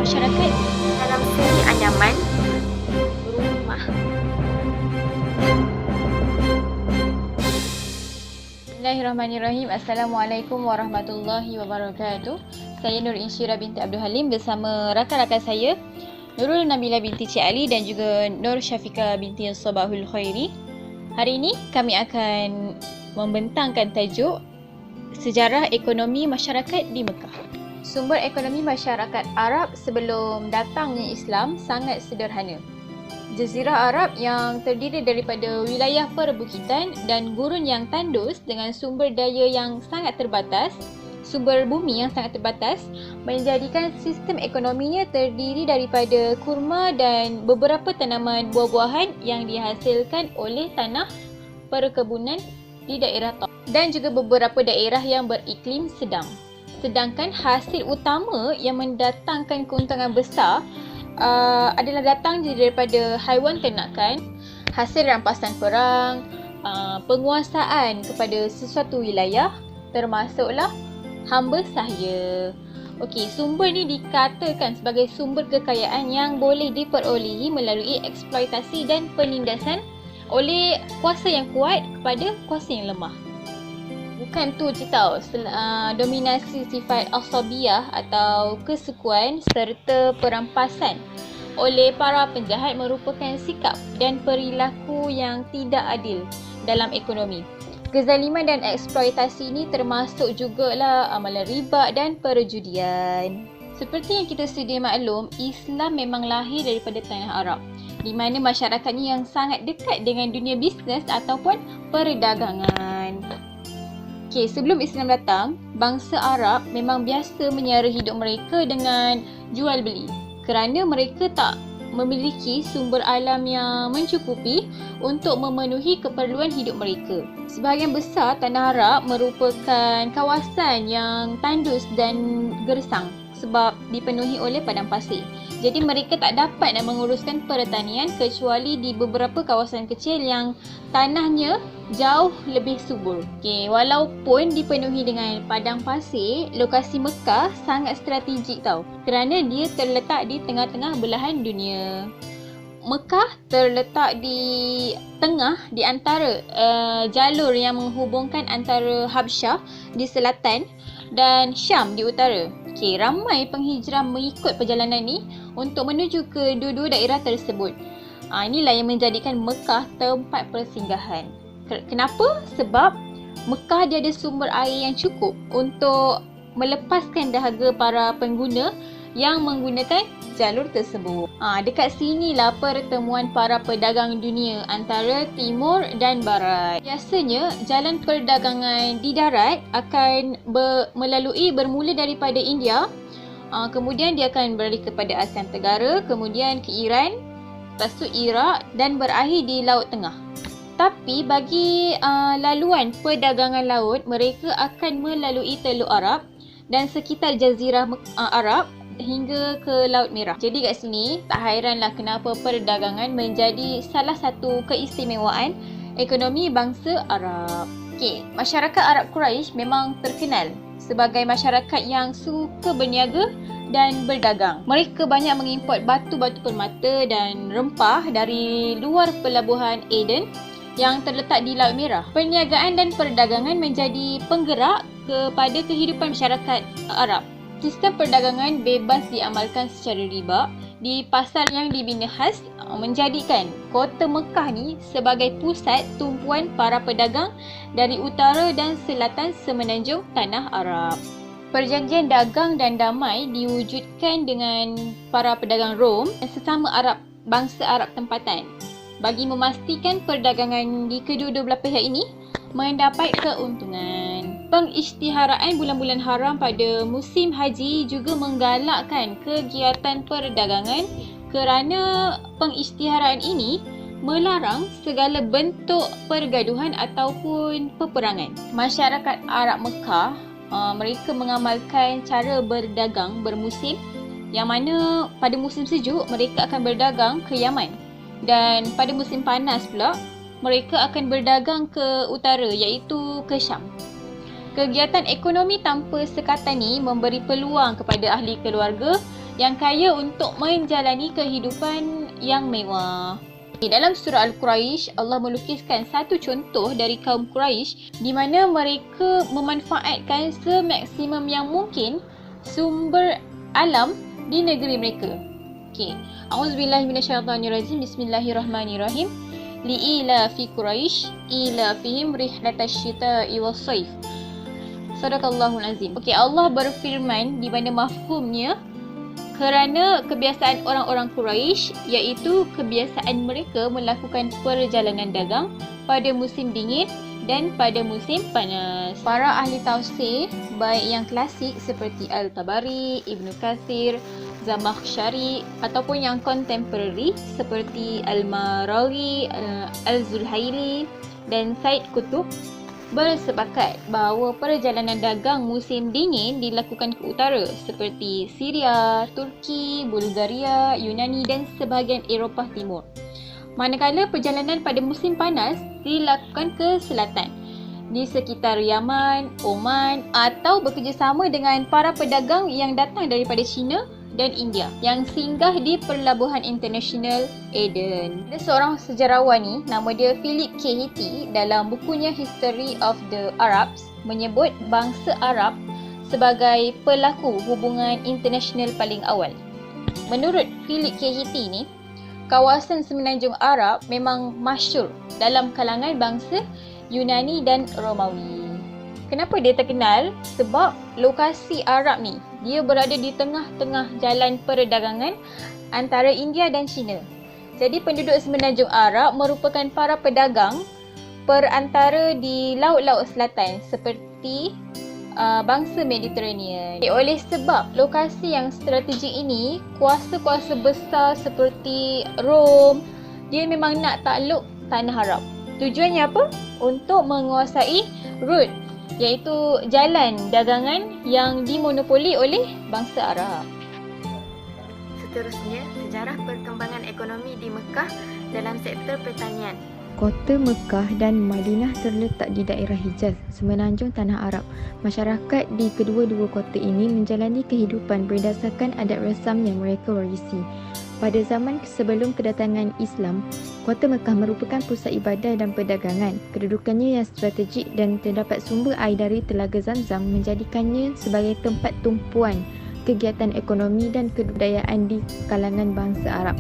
Masyarakat dalam segi anyaman berumah. Bismillahirrahmanirrahim. Assalamualaikum warahmatullahi wabarakatuh. Saya Nur Insyirah binti Abdul Halim bersama rakan-rakan saya Nurul Nabila binti Cik Ali dan juga Nur Syafiqah binti Sabahul Khairi. Hari ini kami akan membentangkan tajuk Sejarah Ekonomi Masyarakat di Mekah. Sumber ekonomi masyarakat Arab sebelum datangnya Islam sangat sederhana. Jazirah Arab yang terdiri daripada wilayah perbukitan dan gurun yang tandus dengan sumber daya yang sangat terbatas, sumber bumi yang sangat terbatas, menjadikan sistem ekonominya terdiri daripada kurma dan beberapa tanaman buah-buahan yang dihasilkan oleh tanah perkebunan di daerah Taif dan juga beberapa daerah yang beriklim sedang. Sedangkan hasil utama yang mendatangkan keuntungan besar adalah datang daripada haiwan ternakan, hasil rampasan perang, penguasaan kepada sesuatu wilayah, termasuklah hamba sahaya. Okey, sumber ni dikatakan sebagai sumber kekayaan yang boleh diperolehi melalui eksploitasi dan penindasan oleh kuasa yang kuat kepada kuasa yang lemah. Bukan tu je tau, dominasi sifat asabiyah atau kesukuan serta perampasan oleh para penjahat merupakan sikap dan perilaku yang tidak adil dalam ekonomi. Kezaliman dan eksploitasi ini termasuk jugalah amalan riba dan perjudian. Seperti yang kita sedia maklum, Islam memang lahir daripada tanah Arab, di mana masyarakatnya yang sangat dekat dengan dunia bisnes ataupun perdagangan. Okey, sebelum Islam datang, bangsa Arab memang biasa menyara hidup mereka dengan jual beli kerana mereka tak memiliki sumber alam yang mencukupi untuk memenuhi keperluan hidup mereka. Sebahagian besar tanah Arab merupakan kawasan yang tandus dan gersang sebab dipenuhi oleh padang pasir. Jadi mereka tak dapat nak menguruskan pertanian kecuali di beberapa kawasan kecil yang tanahnya jauh lebih subur. Okey, walaupun dipenuhi dengan padang pasir, lokasi Mekah sangat strategik tau. Kerana dia terletak di tengah-tengah belahan dunia. Mekah terletak di tengah di antara jalur yang menghubungkan antara Habsyah di selatan dan Syam di utara. Okey, ramai penghijrah mengikut perjalanan ni untuk menuju ke dua-dua daerah tersebut. Inilah yang menjadikan Mekah tempat persinggahan. Kenapa? Sebab Mekah dia ada sumber air yang cukup untuk melepaskan dahaga para pengguna yang menggunakan jalur tersebut. Dekat sinilah pertemuan para pedagang dunia antara timur dan barat. Biasanya jalan perdagangan di darat akan bermula daripada India, kemudian dia akan beralih kepada Asia Tenggara, kemudian ke Iran, lepas tu Iraq dan berakhir di Laut Tengah. Tapi bagi laluan perdagangan laut, mereka akan melalui Teluk Arab dan sekitar Jazirah Arab hingga ke Laut Merah. Jadi kat sini tak hairanlah kenapa perdagangan menjadi salah satu keistimewaan ekonomi bangsa Arab. Okey, masyarakat Arab Quraisy memang terkenal sebagai masyarakat yang suka berniaga dan berdagang. Mereka banyak mengimport batu-batu permata dan rempah dari luar pelabuhan Aden yang terletak di Laut Merah. Perniagaan dan perdagangan menjadi penggerak kepada kehidupan masyarakat Arab. Sistem perdagangan bebas diamalkan secara riba di pasar yang dibina khas menjadikan kota Mekah ni sebagai pusat tumpuan para pedagang dari utara dan selatan semenanjung tanah Arab. Perjanjian dagang dan damai diwujudkan dengan para pedagang Rom dan sesama Arab, bangsa Arab tempatan, bagi memastikan perdagangan di kedua-dua belah pihak ini mendapat keuntungan. Pengisytiharaan bulan-bulan haram pada musim haji juga menggalakkan kegiatan perdagangan kerana pengisytiharaan ini melarang segala bentuk pergaduhan ataupun peperangan. Masyarakat Arab Mekah mereka mengamalkan cara berdagang bermusim yang mana pada musim sejuk mereka akan berdagang ke Yaman, dan pada musim panas pula mereka akan berdagang ke utara iaitu ke Syam. Kegiatan ekonomi tanpa sekatan ni memberi peluang kepada ahli keluarga yang kaya untuk menjalani kehidupan yang mewah. Dalam surah Al-Quraisy, Allah melukiskan satu contoh dari kaum Quraisy di mana mereka memanfaatkan semaksimum yang mungkin sumber alam di negeri mereka. Okey. A'udzubillahi minasyaitonirrajim. Bismillahirrahmanirrahim. Li'ila fi Quraisy ila fihim rihlatash syita'i was-saif. Sadaqallahul azim. Okey, Allah berfirman di mana mafhumnya kerana kebiasaan orang-orang Quraisy, iaitu kebiasaan mereka melakukan perjalanan dagang pada musim dingin dan pada musim panas. Para ahli tafsir, baik yang klasik seperti Al-Tabari, Ibnu Katsir, Zamakhsyari ataupun yang contemporary seperti Al-Marawi, Al-Zulhaili dan Said Qutb bersepakat bahawa perjalanan dagang musim dingin dilakukan ke utara seperti Syria, Turki, Bulgaria, Yunani dan sebahagian Eropah Timur. Manakala perjalanan pada musim panas dilakukan ke selatan di sekitar Yaman, Oman atau bekerjasama dengan para pedagang yang datang daripada China dan India yang singgah di Pelabuhan Internasional Aden. Ada seorang sejarawan ni, nama dia Philip K. Hitti, dalam bukunya History of the Arabs menyebut bangsa Arab sebagai pelaku hubungan internasional paling awal. Menurut Philip K. Hitti ni, kawasan Semenanjung Arab memang masyhur dalam kalangan bangsa Yunani dan Romawi. Kenapa dia terkenal? Sebab lokasi Arab ni, dia berada di tengah-tengah jalan perdagangan antara India dan China. Jadi penduduk Semenanjung Arab merupakan para pedagang perantara di laut-laut selatan seperti bangsa Mediterranean. Oleh sebab lokasi yang strategik ini, kuasa-kuasa besar seperti Rom, dia memang nak takluk tanah Arab. Tujuannya apa? Untuk menguasai route, iaitu jalan dagangan yang dimonopoli oleh bangsa Arab. Seterusnya, sejarah perkembangan ekonomi di Mekah dalam sektor pertanian. Kota Mekah dan Madinah terletak di daerah Hijaz, semenanjung tanah Arab. Masyarakat di kedua-dua kota ini menjalani kehidupan berdasarkan adat resam yang mereka warisi. Pada zaman sebelum kedatangan Islam, Kota Mekah merupakan pusat ibadah dan perdagangan. Kedudukannya yang strategik dan terdapat sumber air dari Telaga Zamzam menjadikannya sebagai tempat tumpuan kegiatan ekonomi dan kebudayaan di kalangan bangsa Arab.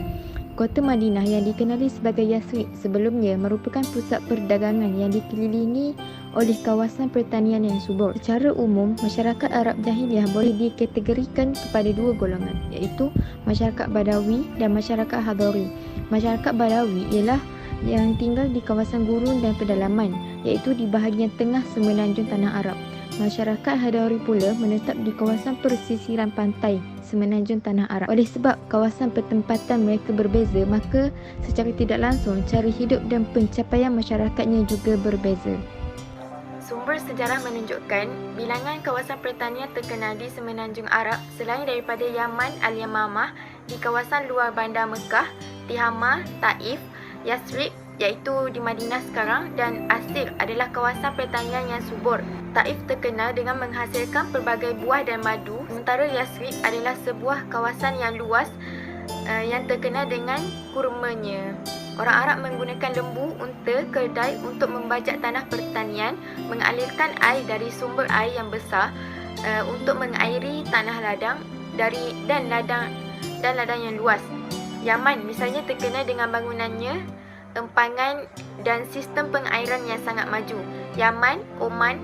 Kota Madinah yang dikenali sebagai Yathrib sebelumnya merupakan pusat perdagangan yang dikelilingi oleh kawasan pertanian yang subur. Secara umum, masyarakat Arab Jahiliah boleh dikategorikan kepada dua golongan, iaitu masyarakat Badawi dan masyarakat Hadari. Masyarakat Badawi ialah yang tinggal di kawasan gurun dan pedalaman, iaitu di bahagian tengah semenanjung tanah Arab. Masyarakat Hadari pula menetap di kawasan persisiran pantai semenanjung tanah Arab. Oleh sebab kawasan pertempatan mereka berbeza, maka secara tidak langsung cara hidup dan pencapaian masyarakatnya juga berbeza. Sumber sejarah menunjukkan bilangan kawasan pertanian terkenal di semenanjung Arab selain daripada Yaman Al-Yamamah di kawasan luar bandar Mekah, Tihama, Taif, Yathrib iaitu di Madinah sekarang dan Asir adalah kawasan pertanian yang subur. Taif terkenal dengan menghasilkan pelbagai buah dan madu, sementara Yathrib adalah sebuah kawasan yang luas yang terkenal dengan kurmanya. Orang Arab menggunakan lembu, unta, keldai untuk membajak tanah pertanian, mengalirkan air dari sumber air yang besar untuk mengairi tanah ladang dan ladang yang luas. Yaman misalnya terkenal dengan bangunannya, empangan dan sistem pengairan yang sangat maju. Yaman, Oman,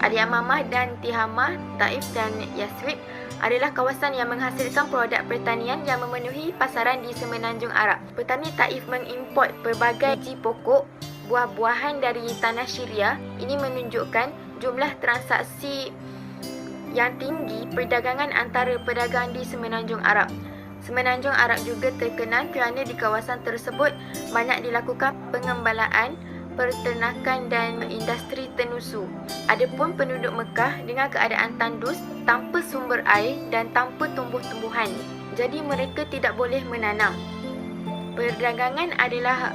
Al-Yamamah dan Tihama, Taif dan Yathrib adalah kawasan yang menghasilkan produk pertanian yang memenuhi pasaran di semenanjung Arab. Petani Taif mengimport pelbagai biji pokok, buah-buahan dari tanah Syria. Ini menunjukkan jumlah transaksi yang tinggi perdagangan antara pedagang di semenanjung Arab. Semenanjung Arab juga terkenal kerana di kawasan tersebut banyak dilakukan pengembalaan peternakan dan industri tenusu. Adapun penduduk Mekah dengan keadaan tandus, tanpa sumber air dan tanpa tumbuh-tumbuhan. Jadi mereka tidak boleh menanam. Perdagangan adalah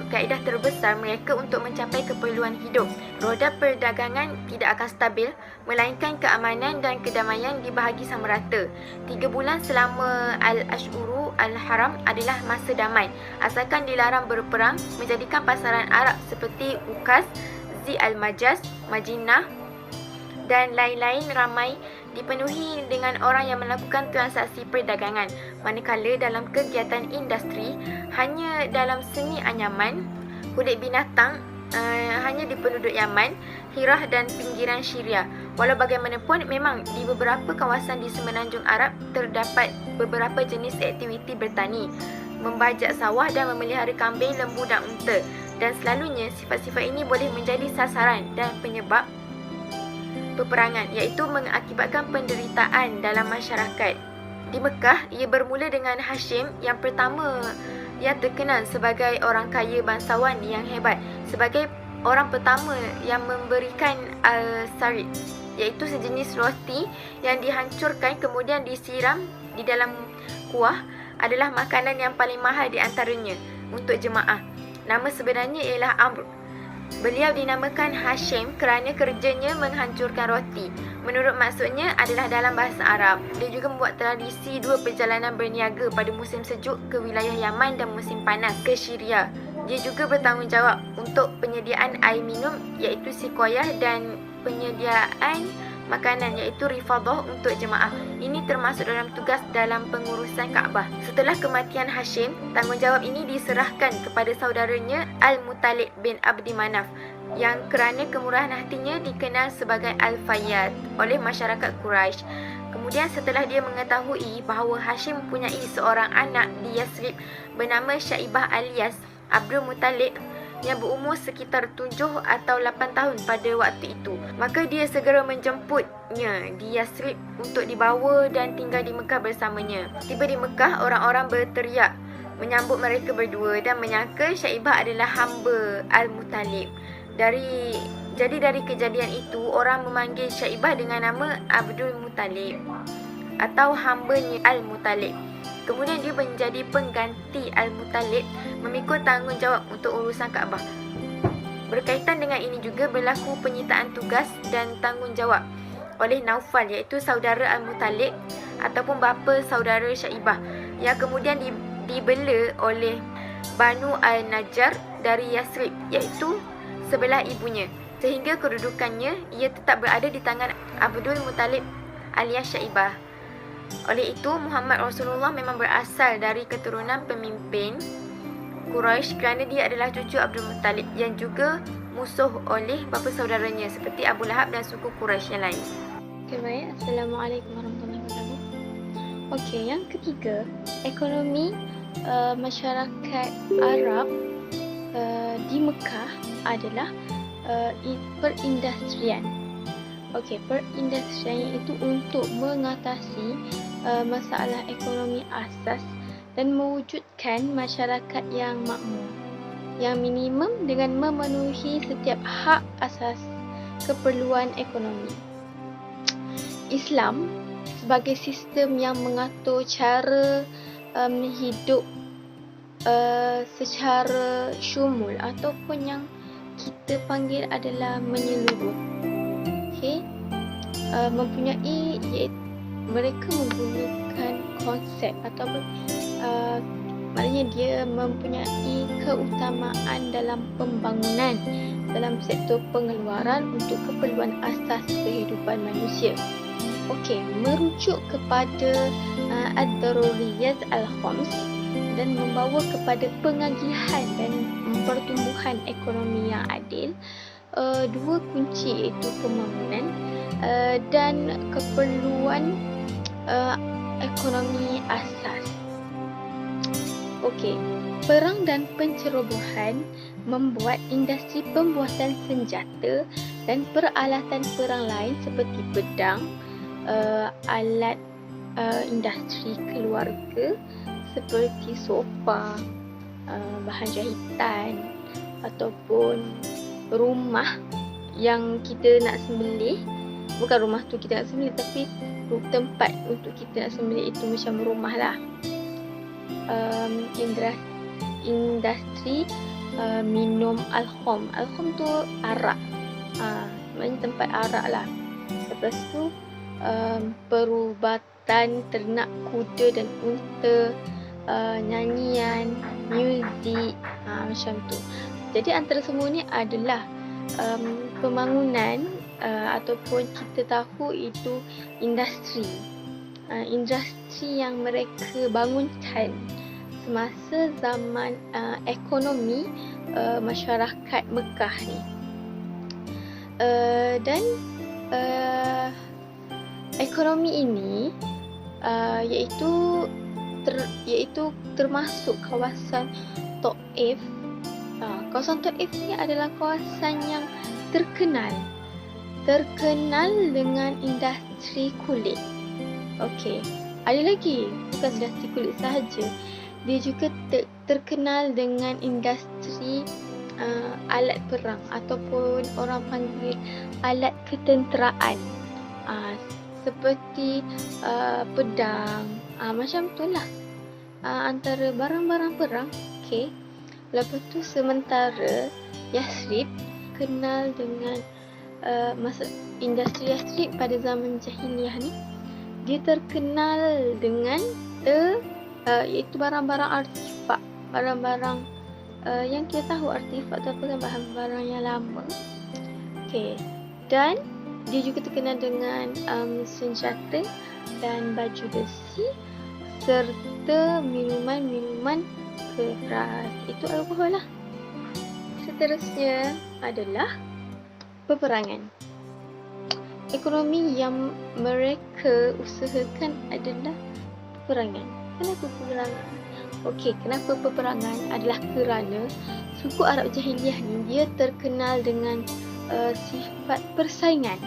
kaedah terbesar mereka untuk mencapai keperluan hidup. Roda perdagangan tidak akan stabil, melainkan keamanan dan kedamaian dibahagi sama rata. 3 bulan selama Al-Ashuru Al-Haram adalah masa damai, asalkan dilarang berperang, menjadikan pasaran Arab seperti Ukaz, Zi Al-Majaz, Majinah dan lain-lain ramai dipenuhi dengan orang yang melakukan transaksi perdagangan, manakala dalam kegiatan industri, hanya dalam seni anyaman, kulit binatang hanya di penduduk Yaman, Hirah dan pinggiran Syria. Walau bagaimanapun, memang di beberapa kawasan di semenanjung Arab terdapat beberapa jenis aktiviti bertani, membajak sawah dan memelihara kambing, lembu dan unta, dan selalunya sifat-sifat ini boleh menjadi sasaran dan penyebab peperangan, iaitu mengakibatkan penderitaan dalam masyarakat. Di Mekah, ia bermula dengan Hashim yang pertama yang terkenal sebagai orang kaya bangsawan yang hebat, sebagai orang pertama yang memberikan al-sarid, iaitu sejenis roti yang dihancurkan kemudian disiram di dalam kuah, adalah makanan yang paling mahal di antaranya untuk jemaah. Nama sebenarnya ialah Amr. Beliau dinamakan Hashim kerana kerjanya menghancurkan roti. Menurut maksudnya adalah dalam bahasa Arab. Dia juga membuat tradisi 2 perjalanan berniaga pada musim sejuk ke wilayah Yaman dan musim panas ke Syria. Dia juga bertanggungjawab untuk penyediaan air minum iaitu sikoyah dan penyediaan makanan iaitu rifadah untuk jemaah. Ini termasuk dalam tugas dalam pengurusan Kaabah. Setelah kematian Hashim, tanggungjawab ini diserahkan kepada saudaranya Al-Muttalib bin Abdi Manaf yang kerana kemurahan hatinya dikenal sebagai Al-Fayyad oleh masyarakat Quraisy. Kemudian setelah dia mengetahui bahawa Hashim mempunyai seorang anak di Yasrib bernama Syaibah alias Abdul Muttalib yang berumur sekitar 7 atau 8 tahun pada waktu itu, maka dia segera menjemputnya di Yasrib untuk dibawa dan tinggal di Mekah bersamanya. Tiba di Mekah, orang-orang berteriak menyambut mereka berdua dan menyangka Syaibah adalah hamba Al-Muttalib. Jadi dari kejadian itu, orang memanggil Syaibah dengan nama Abdul Muttalib atau hambanya Al-Muttalib. Kemudian dia menjadi pengganti Al-Muttalib, memikul tanggungjawab untuk urusan Kaabah. Berkaitan dengan ini juga berlaku penyitaan tugas dan tanggungjawab oleh Naufal, iaitu saudara Al-Muttalib ataupun bapa saudara Syaibah, yang kemudian dibela oleh Banu Al-Najjar dari Yasrib, iaitu sebelah ibunya, sehingga kedudukannya ia tetap berada di tangan Abdul Muttalib alias Syaibah. Oleh itu, Muhammad Rasulullah memang berasal dari keturunan pemimpin Quraisy kerana dia adalah cucu Abdul Muttalib yang juga musuh oleh bapa saudaranya seperti Abu Lahab dan suku Quraisy yang lain. Okay, baik. Assalamualaikum warahmatullahi wabarakatuh. Okey, yang ketiga, ekonomi masyarakat Arab di Mekah adalah perindustrian. Okey, perindustrian itu untuk mengatasi masalah ekonomi asas dan mewujudkan masyarakat yang makmur, yang minimum dengan memenuhi setiap hak asas keperluan ekonomi. Islam sebagai sistem yang mengatur cara hidup secara syumul ataupun yang kita panggil adalah menyeluruh. Okey, mempunyai mereka menggunakan konsep ataupun maknanya dia mempunyai keutamaan dalam pembangunan dalam sektor pengeluaran untuk keperluan asas kehidupan manusia. Okey, merujuk kepada ad-daruriyat al-khams dan membawa kepada pengagihan dan pertumbuhan ekonomi yang adil. 2 kunci iaitu pembangunan dan keperluan ekonomi asas. Okey, perang dan pencerobohan membuat industri pembuatan senjata dan peralatan perang lain seperti pedang, alat industri keluarga seperti sofa, bahan jahitan, ataupun rumah yang kita nak sembelih. Bukan rumah tu kita nak sembelih, tapi tempat untuk kita nak sembelih itu macam rumah lah. Industri minum alkhom. Alkhom tu arak. Maknanya tempat arak lah. Lepas tu perubatan ternak kuda dan unta, nyanyian, muzik, macam tu. Jadi antara semua ni adalah pembangunan ataupun kita tahu itu industri. Industri yang mereka bangunkan semasa zaman ekonomi masyarakat Mekah ni. Dan ekonomi ini iaitu termasuk kawasan Taif. Kawasan Taif ni adalah kawasan yang terkenal dengan industri kulit. Okey, ada lagi, bukan industri kulit sahaja. Dia juga terkenal dengan industri alat perang ataupun orang panggil alat ketenteraan. Seperti pedang, macam tu lah, antara barang-barang perang. Okey. Lepas tu sementara Yathrib kenal dengan masa industri Yathrib pada zaman jahiliah ni, dia terkenal dengan iaitu barang-barang artifak, barang-barang yang kita tahu artifak tu apa kan, bahan-barang yang lama. Okey. Dan dia juga terkenal dengan senjata dan baju besi serta minuman-minuman keras. Itu alkohol lah. Seterusnya adalah peperangan. Ekonomi yang mereka usahakan adalah peperangan. Kenapa peperangan? Okey, kenapa peperangan adalah kerana suku Arab Jahiliyah ni dia terkenal dengan sifat persaingan.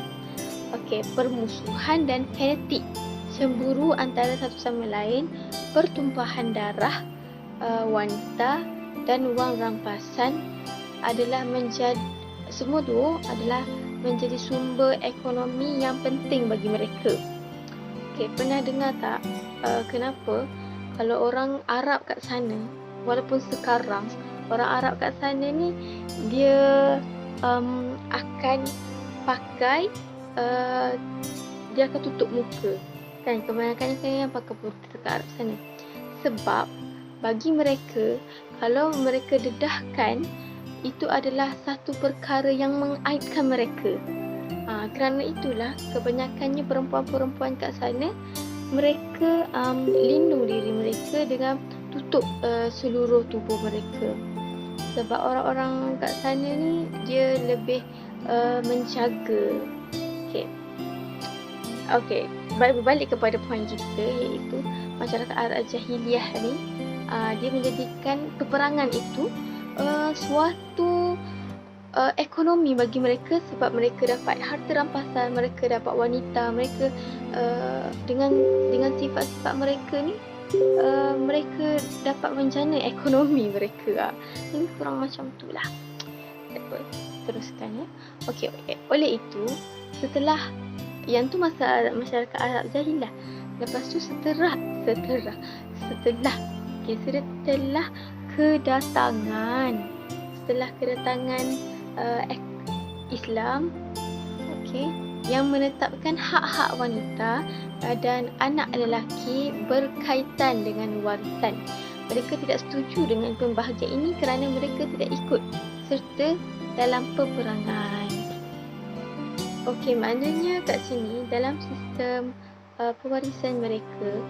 Okey, permusuhan dan fanatik, cemburu antara satu sama lain, pertumpahan darah, wanita dan wang rampasan adalah semua tu adalah menjadi sumber ekonomi yang penting bagi mereka. Okey, pernah dengar tak kenapa kalau orang Arab kat sana, walaupun sekarang orang Arab kat sana ni dia akan pakai dia akan tutup muka kan, kebanyakan yang pakai putih kat Arab sana. Sebab bagi mereka, kalau mereka dedahkan, itu adalah satu perkara yang mengaibkan mereka. Kerana itulah kebanyakannya perempuan-perempuan kat sana, mereka lindung diri mereka dengan tutup seluruh tubuh mereka. Sebab orang-orang kat sana ni dia lebih menjaga. Okey, berbalik kepada poin kita, iaitu masyarakat Arab Jahiliyah ni dia menjadikan peperangan itu suatu ekonomi bagi mereka, sebab mereka dapat harta rampasan, mereka dapat wanita, mereka dengan sifat-sifat mereka ni mereka dapat menjana ekonomi mereka. Ini kurang macam tu lah. Teruskan ya. Okey, oleh itu setelah yang tu masyarakat Arab Jahiliyah. Lepas tu setelah kedatangan Islam, okey, yang menetapkan hak-hak wanita dan anak lelaki berkaitan dengan warisan. Mereka tidak setuju dengan pembahagian ini kerana mereka tidak ikut serta dalam peperangan. Okey, maknanya kat sini dalam sistem pewarisan mereka,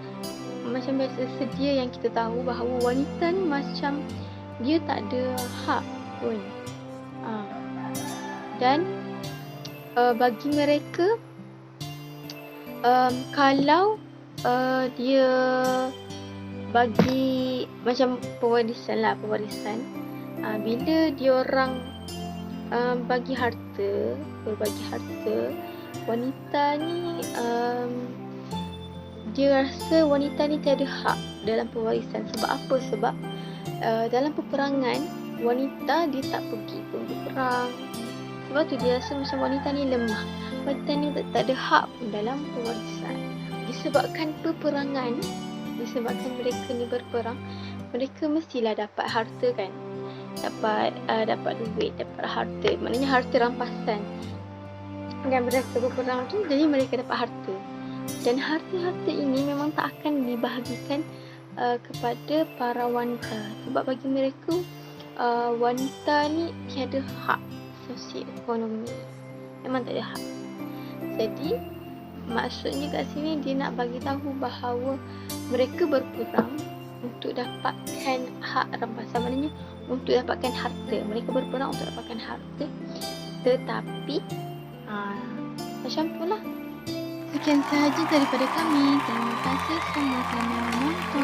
macam biasa sedia yang kita tahu bahawa wanita ni macam dia tak ada hak pun. Dan bagi mereka, kalau dia bagi macam pewarisan, bila dia orang berbagi harta, wanita ni dia rasa wanita ni tiada hak dalam pewarisan. Sebab apa? Sebab dalam peperangan wanita dia tak pergi pun berperang. Sebab tu dia rasa macam wanita ni lemah. Wanita ni tak ada hak pun dalam pewarisan. Disebabkan peperangan, disebabkan mereka ni berperang, mereka mestilah dapat harta kan. Dapat duit, dapat harta. Maknanya harta rampasan. Dan mereka berperang tu, jadi mereka dapat harta. Dan harta-harta ini memang tak akan dibahagikan kepada para wanita. Sebab bagi mereka, wanita ni tiada hak sosioekonomi. Memang tak ada hak. Jadi, maksudnya kat sini dia nak bagi tahu bahawa mereka berperang untuk dapatkan hak rampasan. Maknanya untuk dapatkan harta. Mereka berperang untuk dapatkan harta. Tetapi macam itulah. Sekian sahaja daripada kami. Terima kasih semua kerana menonton.